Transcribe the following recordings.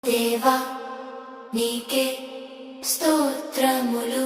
దేవా నీకే స్తోత్రములు.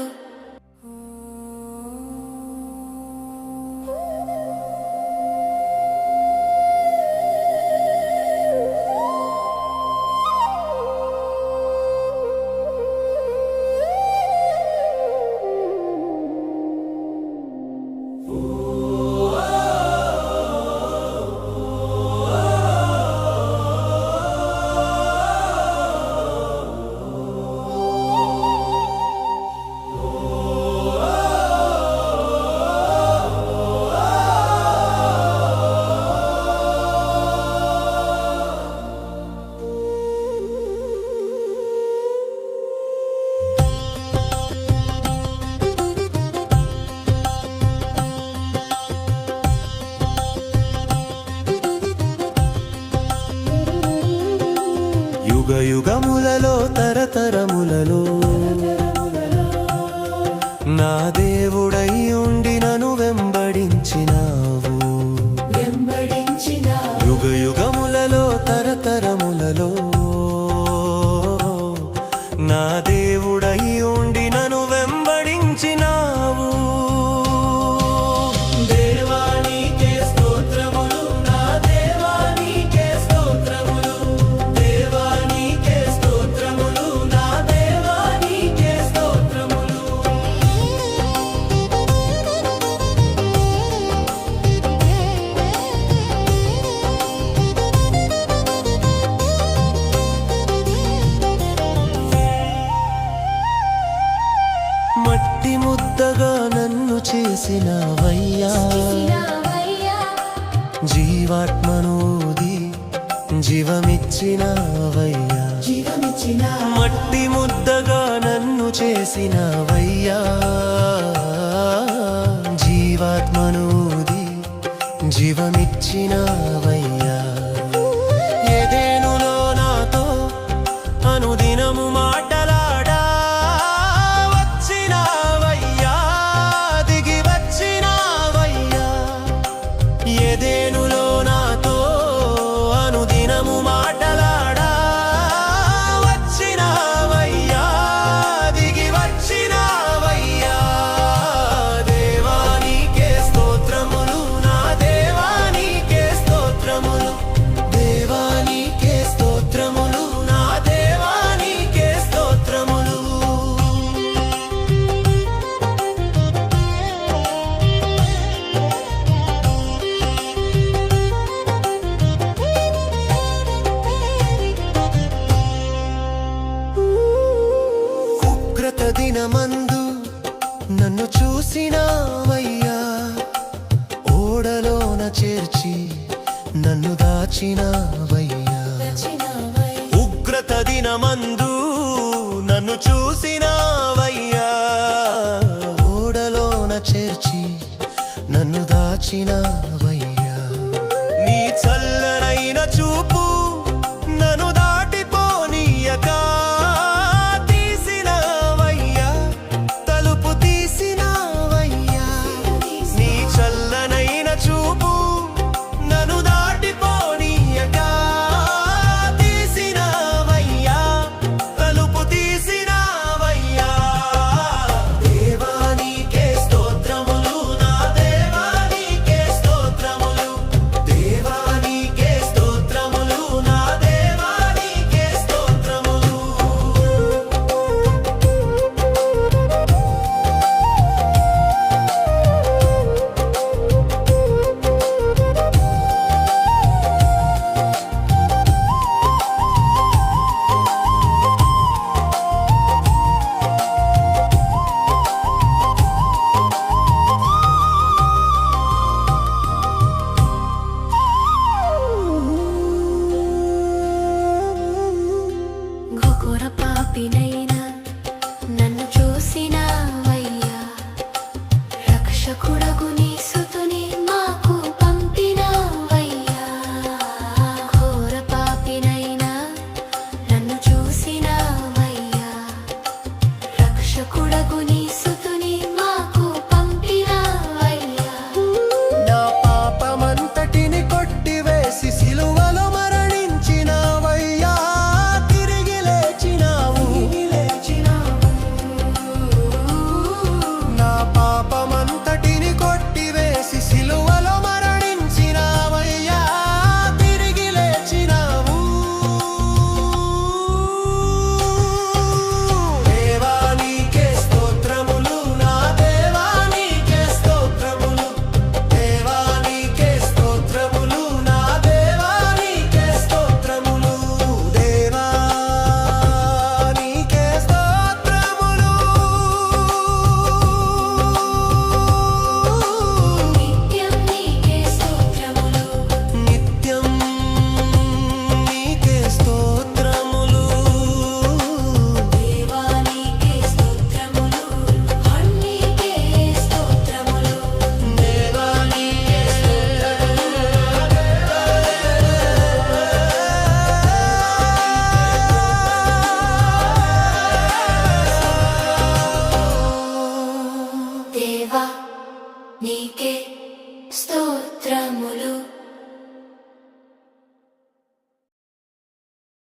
యుగయుగములలో తరతరములలో నా దేవుడై ఉండి నన్ను వెంబడించినావు. యుగయుగములలో తరతరములలో నా దేవుడై ఉండి నన్ను వెంబడించినావు. మట్టి ముద్దగా నన్ను చేసినవయ్యా, జీవాత్మనూది జీవమిచ్చినవయ్యా. మట్టి ముద్దగా నన్ను చేసినవయ్యా, జీవాత్మనూది జీవమిచ్చినవయ్యా. ఏదేనులో నాతో అనుదినము మాటలాడా ఏదేనులో నాతో అనుదినము మాటలాడా వచ్చినావయ్యా, దిగి వచ్చినావయ్యా. దేవా నీకే స్తోత్రములు, నా దేవా నీకే స్తోత్రములు. దేవా నీకే స్తోత్రములు, నా దేవా నీకే స్తోత్రములు. దినమందు నన్ను చూసినావయ్యా, ఓడలోన చేర్చి నన్ను దాచినావయ్యా. ఉగ్రత దినమందు నన్ను చూసినావయ్యా, ఓడలోన చేర్చి నన్ను దాచినావయ్యా. నీ చల్లనైన చూపు నన్ను దాటిపోనీయక చూపు నన్ను దాటిపోనీయక తీసినవయ్యా, తలుపు తీసినవయ్యా. దేవా నీకే స్తోత్రములు, నా దేవా నీకే స్తోత్రములు. నీకే స్తోత్రములు